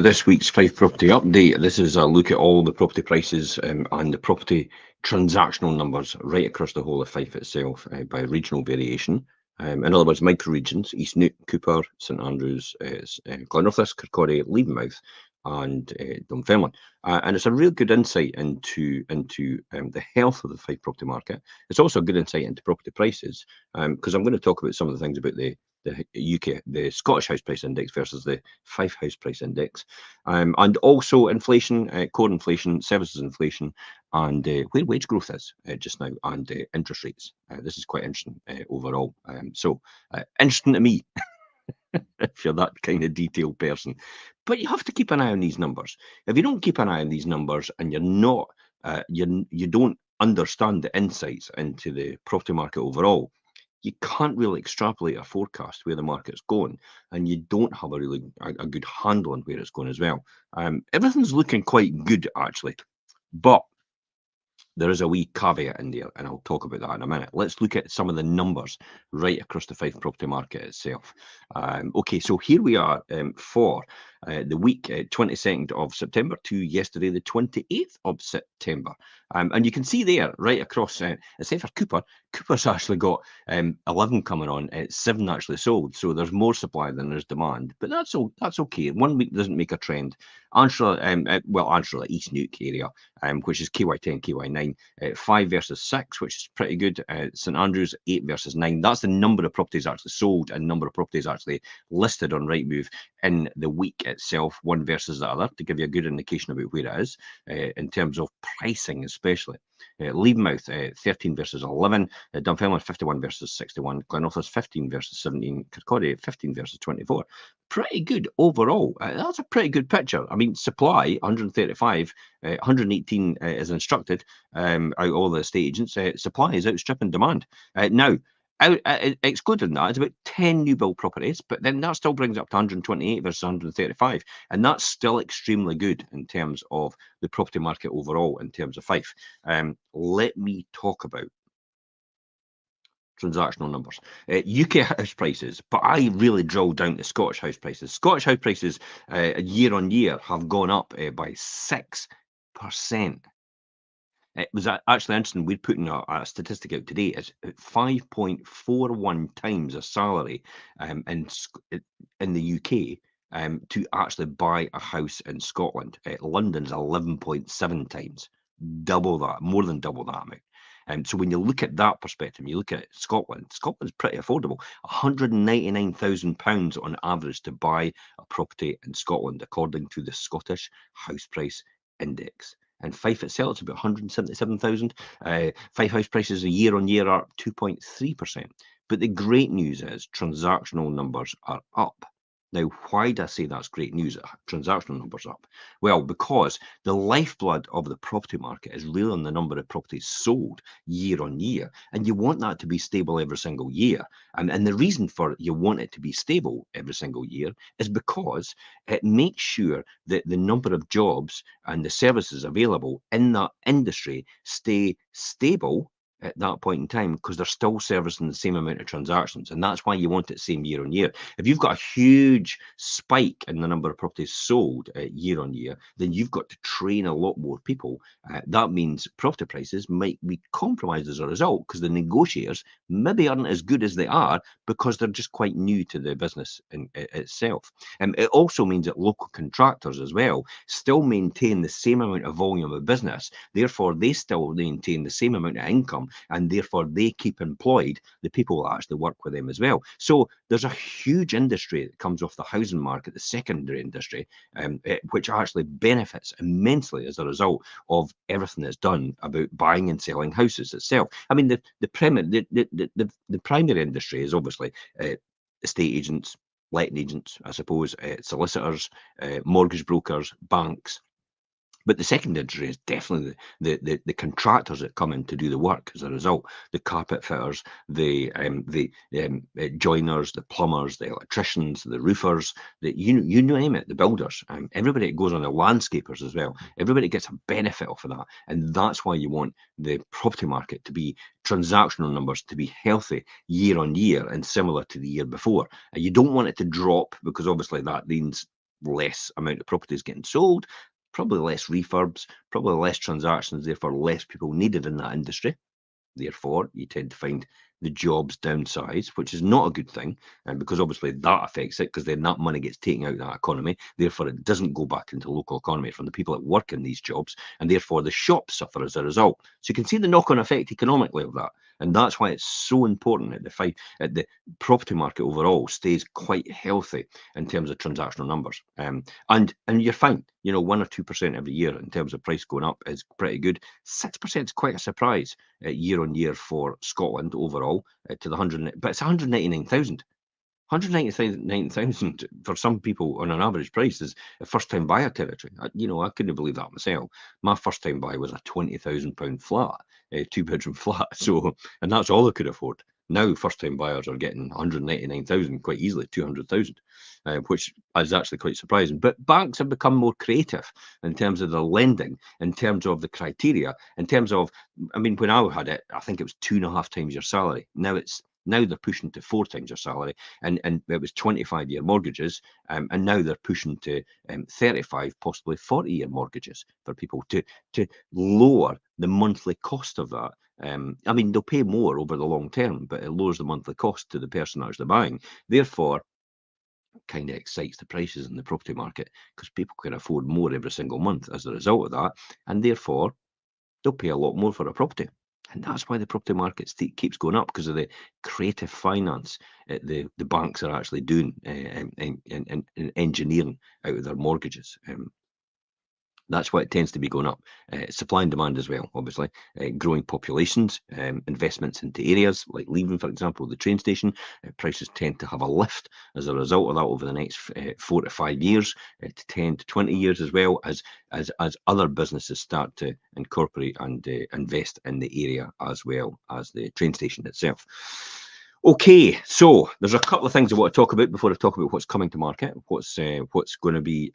This week's Fife Property Update. This is a look at all the property prices and the property transactional numbers right across the whole of Fife itself by regional variation. In other words, micro-regions: East Neuk, Cooper, St Andrews, Glenorthis, Kirkcaldy, Leavenmouth and Dunfermline. And it's a real good insight into the health of the Fife property market. It's also a good insight into property prices because I'm going to talk about some of the things about the UK, the Scottish House Price Index versus the Fife House Price Index, and also inflation, core inflation, services inflation, and where wage growth is just now, and interest rates. This is quite interesting overall. Interesting to me if you're that kind of detailed person. But you have to keep an eye on these numbers. If you don't keep an eye on these numbers and you're not, you don't understand the insights into the property market overall, you can't really extrapolate a forecast where the market's going, and you don't have a good handle on where it's going as well. Everything's looking quite good actually, but there is a wee caveat in there, and I'll talk about that in a minute. Let's look at some of the numbers right across the Fife property market itself. Okay, so here we are for the week 22nd of September to yesterday, the 28th of September. And you can see there right across, except for Cooper, Cooper's actually got 11 coming on, 7 actually sold. So there's more supply than there's demand, but that's okay. 1 week doesn't make a trend. Anshaw, Anshaw, East Neuk area, which is KY10, KY9, 5 versus 6, which is pretty good. St Andrews, 8 versus 9. That's the number of properties actually sold and number of properties actually listed on Rightmove in the week itself, one versus the other, to give you a good indication about where it is in terms of pricing, especially. Leavenmouth, 13 versus 11. Dunfermline, 51 versus 61. Glenorthis, 15 versus 17. Kirkcaldy, 15 versus 24. Pretty good overall. That's a pretty good picture. I mean, supply 135, 118 is instructed out of all the estate agents. Supply is outstripping demand. Now, excluding that, it's about 10 new build properties, but then that still brings up to 128 versus 135, and that's still extremely good in terms of the property market overall, in terms of Fife. Let me talk about transactional numbers. UK house prices, but I really drilled down to Scottish house prices. Scottish house prices year on year have gone up by 6%. It was actually interesting. We're putting a statistic out today. It's 5.41 times a salary in the UK to actually buy a house in Scotland. London's 11.7 times, double that, more than double that amount. So when you look at that perspective, you look at Scotland, Scotland's pretty affordable. £199,000 on average to buy a property in Scotland, according to the Scottish House Price Index. And Fife itself, it's about 177,000. Fife house prices a year on year are up 2.3%. But the great news is transactional numbers are up. Now, why do I say that's great news? Transactional numbers up. Well, because the lifeblood of the property market is really on the number of properties sold year on year, and you want that to be stable every single year. And the reason for you want it to be stable every single year is because it makes sure that the number of jobs and the services available in that industry stay stable at that point in time, because they're still servicing the same amount of transactions, and that's why you want it same year on year. If you've got a huge spike in the number of properties sold year on year, then you've got to train a lot more people. That means property prices might be compromised as a result, because the negotiators maybe aren't as good as they are because they're just quite new to the business itself. It also means that local contractors as well still maintain the same amount of volume of business, therefore they still maintain the same amount of income, and therefore they keep employed the people that actually work with them as well. So there's a huge industry that comes off the housing market, the secondary industry, which actually benefits immensely as a result of everything that's done about buying and selling houses itself. I mean, the primary industry is obviously estate agents, letting agents, I suppose, solicitors, mortgage brokers, banks. But the second industry is definitely the contractors that come in to do the work as a result. The carpet fitters, the joiners, the plumbers, the electricians, the roofers, you name it, the builders. Everybody that goes on, the landscapers as well. Everybody gets a benefit off of that. And that's why you want the property market to be transactional numbers to be healthy year on year and similar to the year before. And you don't want it to drop, because obviously that means less amount of properties getting sold, probably less refurbs, probably less transactions, therefore less people needed in that industry. Therefore, you tend to find the jobs downsize, which is not a good thing, and because obviously that affects it, because then that money gets taken out of that economy. Therefore, it doesn't go back into the local economy from the people that work in these jobs, and therefore the shops suffer as a result. So you can see the knock-on effect economically of that, and that's why it's so important that the property market overall stays quite healthy in terms of transactional numbers. And you're fine, 1 or 2% every year in terms of price going up is pretty good. 6% is quite a surprise year on year for Scotland overall to the 100, but it's 199,000. 199,000 for some people on an average price is a first time buyer territory. I couldn't believe that myself. My first time buy was a £20,000 flat, a 2-bedroom flat. So, and that's all I could afford. Now, first time buyers are getting 199,000 quite easily, 200,000, which is actually quite surprising. But banks have become more creative in terms of the lending, in terms of the criteria, in terms of, when I had it, I think it was 2.5 times your salary. Now they're pushing to 4 times your salary, and it was 25-year mortgages, and now they're pushing to 35, possibly 40-year mortgages for people to lower the monthly cost of that. They'll pay more over the long term, but it lowers the monthly cost to the person actually buying. Therefore, kind of excites the prices in the property market because people can afford more every single month as a result of that, and therefore they'll pay a lot more for a property. And that's why the property market keeps going up, because of the creative finance the banks are actually doing and engineering out of their mortgages. That's why it tends to be going up. Supply and demand as well, obviously. Growing populations, investments into areas like Leaving, for example, the train station. Prices tend to have a lift as a result of that over the next 4 to 5 years, to 10 to 20 years as well, as other businesses start to incorporate and invest in the area as well as the train station itself. Okay, so there's a couple of things I want to talk about before I talk about what's coming to market, what's going to be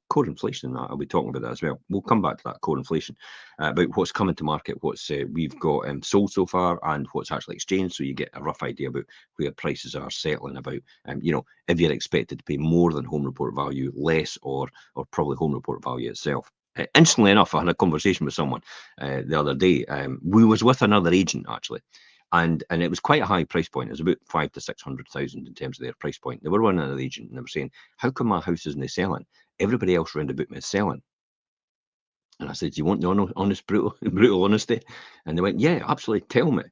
core inflation. I'll be talking about that as well. We'll come back to that core inflation, about what's coming to market, what's we've got sold so far, and what's actually exchanged, so you get a rough idea about where prices are settling about. If you're expected to pay more than home report value, less, or probably home report value itself. Instantly enough, I had a conversation with someone the other day. We was with another agent actually. And it was quite a high price point. It was about 500,000 to 600,000 in terms of their price point. They were running another agent and they were saying, "How come my house isn't selling? Everybody else around about me is selling." And I said, "Do you want the honest, brutal honesty?" And they went, "Yeah, absolutely. Tell me."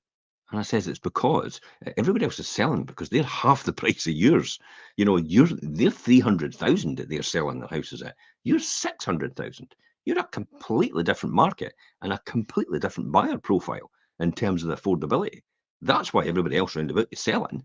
And I says, "It's because everybody else is selling because they're half the price of yours. They're 300,000 that they're selling their houses at. You're 600,000. You're a completely different market and a completely different buyer profile in terms of the affordability. That's why everybody else around about is selling."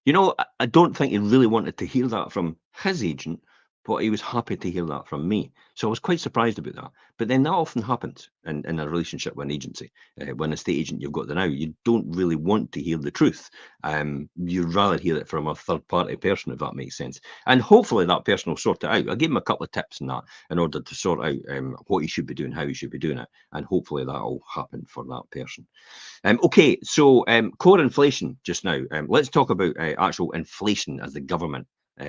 I don't think he really wanted to hear that from his agent, but he was happy to hear that from me. So I was quite surprised about that. But then that often happens in a relationship with an agency. When a estate agent you've got there now, you don't really want to hear the truth. You'd rather hear it from a third party person, if that makes sense. And hopefully that person will sort it out. I gave him a couple of tips in that in order to sort out what he should be doing, how he should be doing it. And hopefully that'll happen for that person. Okay, so core inflation just now. Let's talk about actual inflation as the government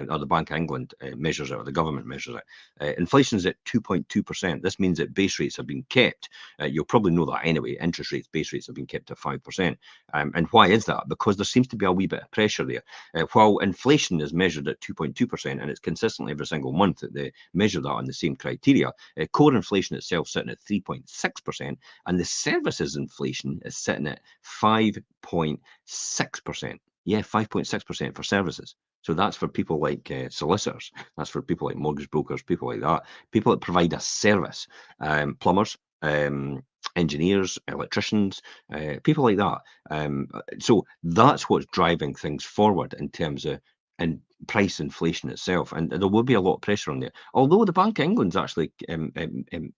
or the Bank of England measures it, or the government measures it. Inflation is at 2.2%. This means that base rates have been kept. You'll probably know that anyway. Interest rates, base rates have been kept at 5%. And why is that? Because there seems to be a wee bit of pressure there. While inflation is measured at 2.2%, and it's consistently every single month that they measure that on the same criteria, core inflation itself sitting at 3.6%, and the services inflation is sitting at 5.6%. Yeah, 5.6% for services. So that's for people like solicitors. That's for people like mortgage brokers, people like that. People that provide a service, plumbers, engineers, electricians, people like that. So that's what's driving things forward in terms of price inflation itself, and there will be a lot of pressure on there. Although the Bank of England's actually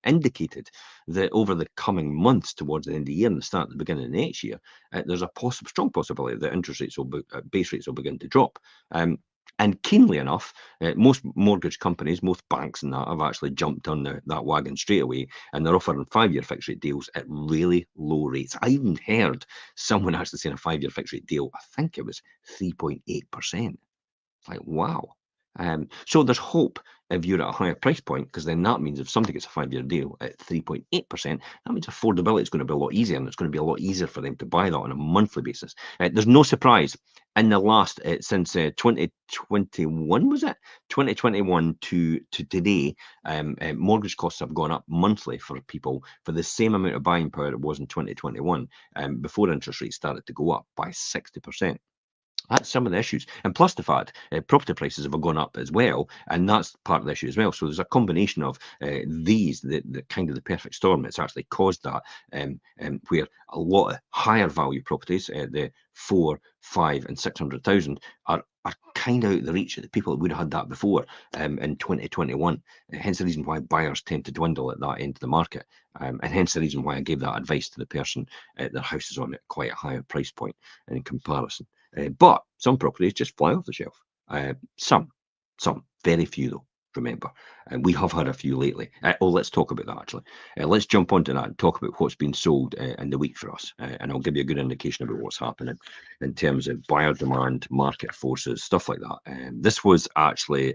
indicated that over the coming months, towards the end of the year and the beginning of next year, there's a strong possibility that interest rates base rates will begin to drop. And keenly enough, most mortgage companies, most banks and that have actually jumped on that wagon straight away, and they're offering 5-year fixed rate deals at really low rates. I even heard someone actually saying a 5-year fixed rate deal, I think it was 3.8%. Like, wow. So there's hope if you're at a higher price point, because then that means if somebody gets a 5-year deal at 3.8%, that means affordability is going to be a lot easier, and it's going to be a lot easier for them to buy that on a monthly basis. There's no surprise in the last since 2021, was it 2021 to today, mortgage costs have gone up monthly for people for the same amount of buying power it was in 2021, before interest rates started to go up by 60%. That's some of the issues. And plus the fact property prices have gone up as well, and that's part of the issue as well. So there's a combination of the kind of the perfect storm that's actually caused that, where a lot of higher value properties, the 4, 5, and 600,000 are kind of out of the reach of the people that would have had that before, in 2021. Hence the reason why buyers tend to dwindle at that end of the market, and hence the reason why I gave that advice to the person. Their house is on at quite a higher price point in comparison. But some properties just fly off the shelf. Some, very few though. Remember, and we have had a few lately. Let's talk about that actually. Let's jump onto that and talk about what's been sold in the week for us, and I'll give you a good indication about what's happening in terms of buyer demand, market forces, stuff like that. This was actually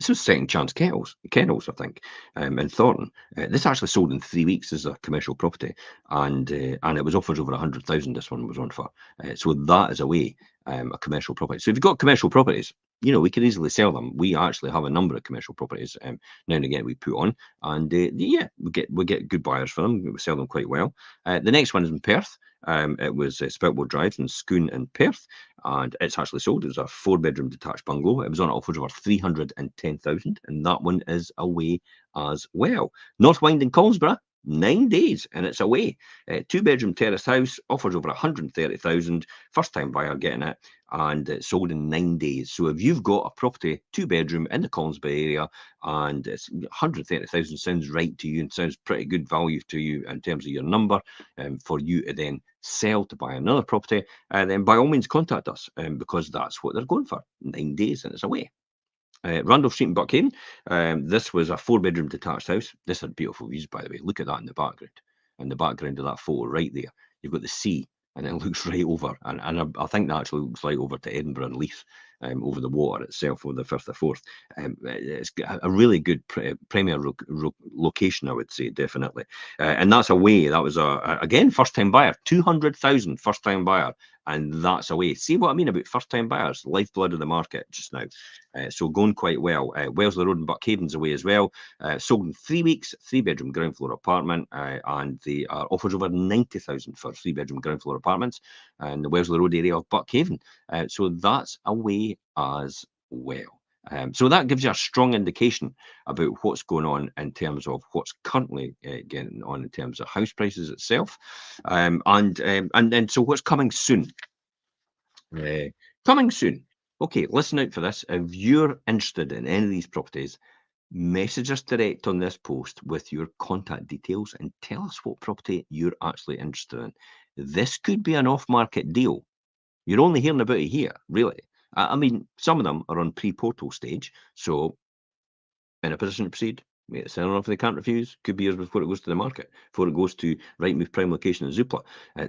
this was Second Chance Kennels, I think, in Thornton. This actually sold in 3 weeks as a commercial property, and it was offers over 100,000. This one was on for, so that is a way, a commercial property. So if you've got commercial properties, we can easily sell them. We actually have a number of commercial properties, now and again we put on, and yeah, we get good buyers for them. We sell them quite well. The next one is in Perth. It was Spoutwood Drive in Scone in Perth, and it's actually sold. It was a 4-bedroom detached bungalow. It was on offers over 310,000, and that one is away as well. North Wind in Colmsborough, 9 days, and it's away. 2-bedroom terrace house, offers over 130,000. First time buyer getting it, and it's sold in 9 days. So if you've got a property, 2-bedroom in the Colmsborough area, and it's 130,000 sounds right to you and sounds pretty good value to you in terms of your number, for you to then sell to buy another property, then by all means contact us, because that's what they're going for. 9 days and it's away. Randolph Street in Buckhaven. This was a 4-bedroom detached house. This had beautiful views, by the way. Look at that in the background. In the background of that photo, right there, you've got the sea, and it looks right over. And I think that actually looks like over to Edinburgh and Leith, over the water itself, over the Firth of Forth. It's got a really good premier location, I would say, definitely. And that's away. That was again first time buyer, 200,000 first time buyer. And that's away. See what I mean about first-time buyers? Lifeblood of the market just now. So going quite well. Wellesley Road in Buckhaven's away as well. Sold in 3 weeks, 3-bedroom ground floor apartment, and they are offers over 90,000 for 3-bedroom ground floor apartments in the Wellesley Road area of Buckhaven. So that's away as well. So that gives you a strong indication about what's going on in terms of what's currently getting on in terms of house prices itself, and then so what's coming soon. Coming soon. Okay, listen out for this. If you're interested in any of these properties, message us direct on this post with your contact details and tell us what property you're actually interested in. This could be an off-market deal. You're only hearing about it here, really. I mean, some of them are on pre-portal stage, so in a position to proceed, make the seller offer they can't refuse. Could be years before it goes to the market, before it goes to Rightmove Prime Location and Zoopla.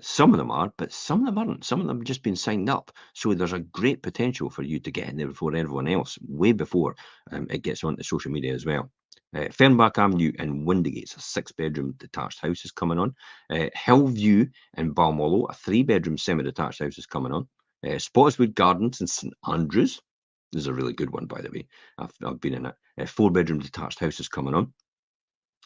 Some of them are, but some of them aren't. Some of them have just been signed up. So there's a great potential for you to get in there before everyone else, way before it gets onto social media as well. Fernbach Avenue in Windigate's a 6-bedroom detached house is coming on. Hillview in Balmollow, a 3-bedroom semi-detached house is coming on. Spottiswood Gardens in St Andrews. This is a really good one, by the way. I've been in it. A 4-bedroom detached house is coming on.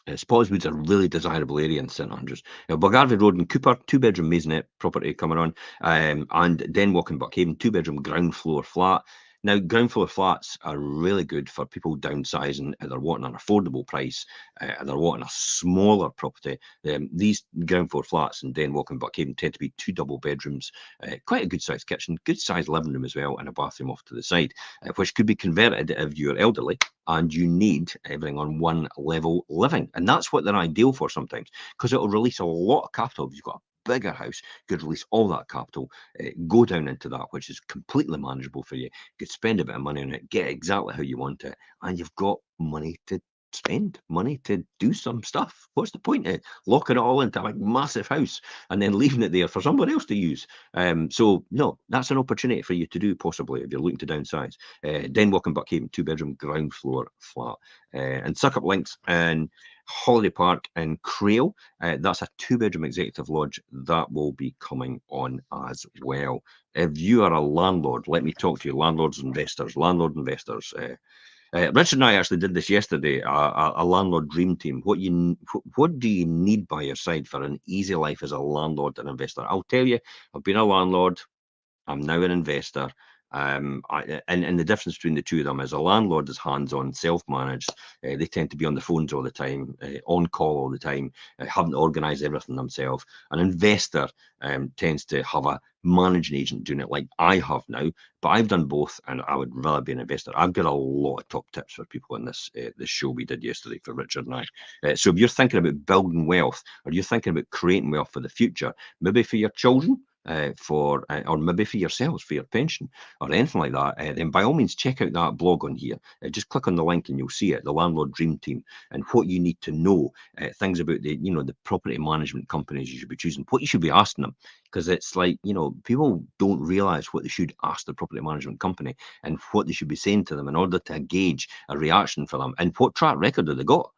Spottiswood's a really desirable area in St Andrews. Bulgarvey Road in Cooper, 2-bedroom maisonette property coming on. And Denwalk in Buckhaven, 2-bedroom ground floor flat. Now, ground floor flats are really good for people downsizing, and they're wanting an affordable price, and they're wanting a smaller property. These ground floor flats in Denwalk and Buckhaven tend to be 2 double bedrooms, quite a good sized kitchen, good sized living room as well, and a bathroom off to the side, which could be converted if you're elderly and you need everything on one level living. And that's what they're ideal for sometimes, because it'll release a lot of capital. If you've got a bigger house, you could release all that capital, go down into that, which is completely manageable for you. You could spend a bit of money on it, get exactly how you want it, and you've got money to spend money to do some stuff. What's the point of locking it all into a massive house and then leaving it there for somebody else to use? So no, that's an opportunity for you to do possibly if you're looking to downsize. Denwalk and Buckhaven, 2-bedroom ground floor flat. And Suckup Links and Holiday Park in Crail. That's a 2-bedroom executive lodge that will be coming on as well. If you are a landlord, let me talk to you, landlord investors. Richard and I actually did this yesterday, a landlord dream team. What do you need by your side for an easy life as a landlord and investor? I'll tell you, I've been a landlord, I'm now an investor. And the difference between the two of them is a landlord is hands-on, self-managed. They tend to be on the phones all the time, on call all the time, having to organise everything themselves. An investor tends to have a managing agent doing it like I have now, but I've done both, and I would rather be an investor. I've got a lot of top tips for people in this show we did yesterday for Richard and I. So if you're thinking about building wealth, or you're thinking about creating wealth for the future, maybe for your children, or maybe for yourselves, for your pension, or anything like that, then by all means check out that blog on here. Just click on the link and you'll see it, the Landlord Dream Team, and what you need to know, things about the property management companies you should be choosing, what you should be asking them, because it's like, people don't realize what they should ask the property management company and what they should be saying to them in order to gauge a reaction for them, and what track record have they got.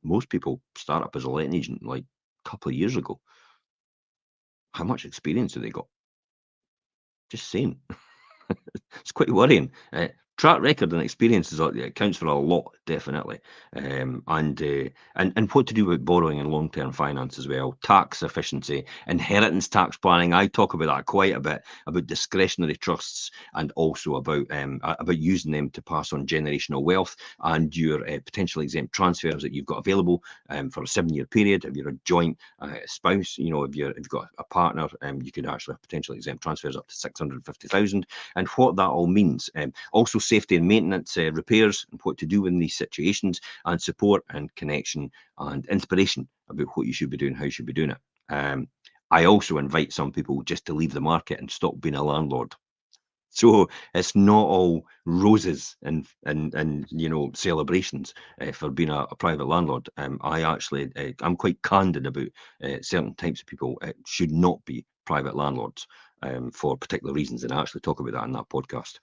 Most people start up as a letting agent like a couple of years ago. How much experience have they got? Just saying. It's quite worrying. Track record and experience it counts for a lot, definitely. And what to do with borrowing and long-term finance as well. Tax efficiency, inheritance tax planning. I talk about that quite a bit, about discretionary trusts, and also about using them to pass on generational wealth, and your potential exempt transfers that you've got available for a 7-year period. If you're a joint spouse, if you've got a partner, you could actually have potential exempt transfers up to 650,000, and what that all means. Also safety and maintenance, repairs, and what to do in these situations, and support and connection and inspiration about what you should be doing, how you should be doing it. I also invite some people just to leave the market and stop being a landlord. So it's not all roses and celebrations for being a private landlord. I'm quite candid about certain types of people should not be private landlords for particular reasons, and I actually talk about that in that podcast.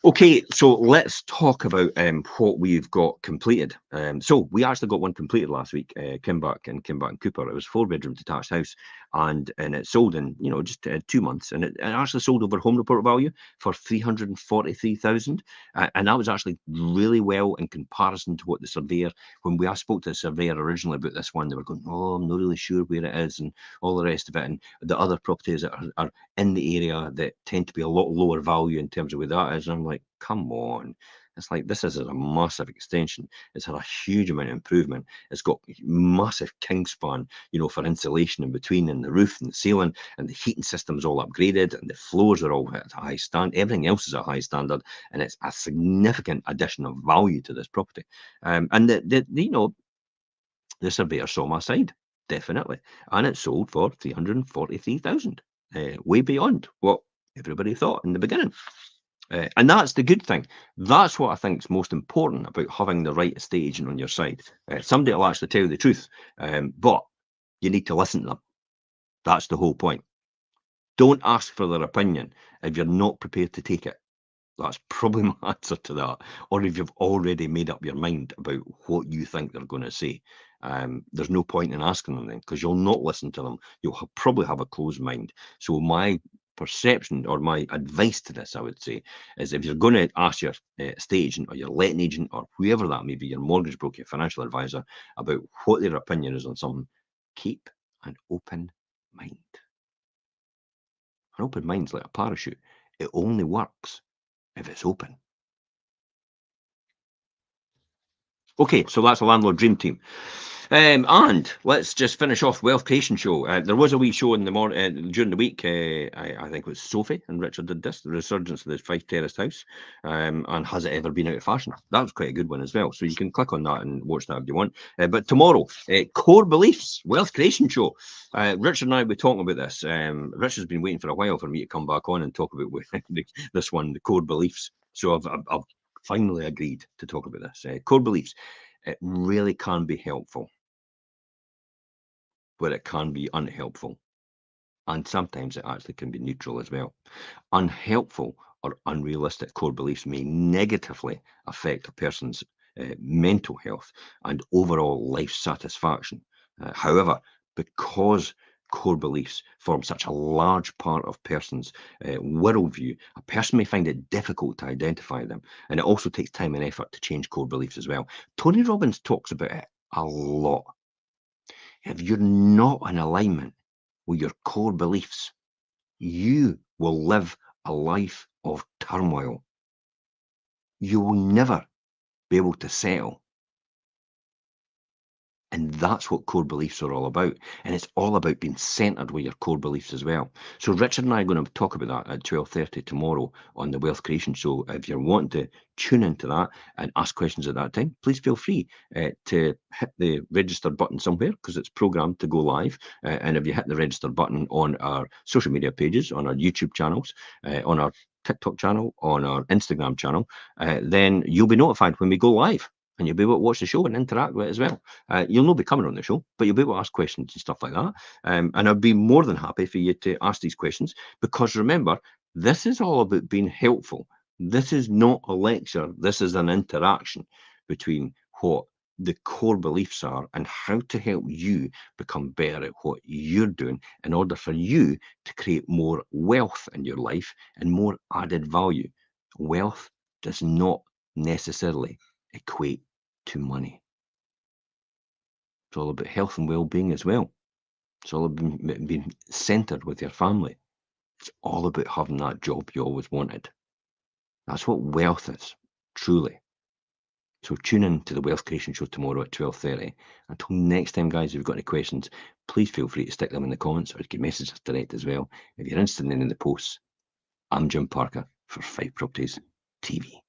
Okay, so let's talk about what we've got completed. So we actually got one completed last week, Kimback and Cooper. It was a 4-bedroom detached house, and it sold in just 2 months, and it actually sold over home report value for 343,000, and that was actually really well in comparison to what the surveyor. When I spoke to the surveyor originally about this one, they were going, "Oh, I'm not really sure where it is," and all the rest of it. And the other properties that are in the area that tend to be a lot lower value in terms of where that is. And I'm like, come on. It's like, this is a massive extension. It's had a huge amount of improvement. It's got massive kingspan, for insulation in between, and the roof and the ceiling, and the heating system's all upgraded, and the floors are all at a high standard. Everything else is a high standard, and it's a significant addition of value to this property. And the surveyor saw my side, definitely, and it sold for 343,000, way beyond what everybody thought in the beginning. And that's the good thing. That's what I think is most important about having the right estate agent on your side. Somebody will actually tell you the truth, but you need to listen to them. That's the whole point. Don't ask for their opinion if you're not prepared to take it. That's probably my answer to that. Or if you've already made up your mind about what you think they're going to say, there's no point in asking them then, because you'll not listen to them. You'll probably have a closed mind. So my perception, or my advice to this, I would say, is if you're going to ask your estate agent or your letting agent or whoever that may be, your mortgage broker, your financial advisor, about what their opinion is on something, keep an open mind. An open mind's like a parachute. It only works if it's open. Okay, so that's a landlord dream team. And let's just finish off Wealth Creation Show. There was a wee show in the morning during the week. I think it was Sophie and Richard did this, the resurgence of the Fife Terraced house, and has it ever been out of fashion? That was quite a good one as well. So you can click on that and watch that if you want. But tomorrow, core beliefs, Wealth Creation Show. Richard and I will be talking about this. Richard's been waiting for a while for me to come back on and talk about this one, the core beliefs. So I've finally agreed to talk about this. Core beliefs. It really can be helpful, but it can be unhelpful. And sometimes it actually can be neutral as well. Unhelpful or unrealistic core beliefs may negatively affect a person's mental health and overall life satisfaction. However, because core beliefs form such a large part of person's worldview, a person may find it difficult to identify them. And it also takes time and effort to change core beliefs as well. Tony Robbins talks about it a lot. If you're not in alignment with your core beliefs, you will live a life of turmoil. You will never be able to settle. And that's what core beliefs are all about. And it's all about being centered with your core beliefs as well. So Richard and I are going to talk about that at 12:30 tomorrow on the Wealth Creation Show. If you're wanting to tune into that and ask questions at that time, please feel free to hit the register button somewhere because it's programmed to go live. And if you hit the register button on our social media pages, on our YouTube channels, on our TikTok channel, on our Instagram channel, then you'll be notified when we go live. And you'll be able to watch the show and interact with it as well. You'll not be coming on the show, but you'll be able to ask questions and stuff like that. And I'd be more than happy for you to ask these questions because remember, this is all about being helpful. This is not a lecture. This is an interaction between what the core beliefs are and how to help you become better at what you're doing in order for you to create more wealth in your life and more added value. Wealth does not necessarily equate to money. It's all about health and well-being as well. It's all about being centered with your family. It's all about having that job you always wanted. That's what wealth is, truly. So tune in to the Wealth Creation Show tomorrow at 12:30. Until next time, guys, if you've got any questions, please feel free to stick them in the comments or you can message us direct as well. If you're interested in any of the posts, I'm Jim Parker for Fife Properties TV.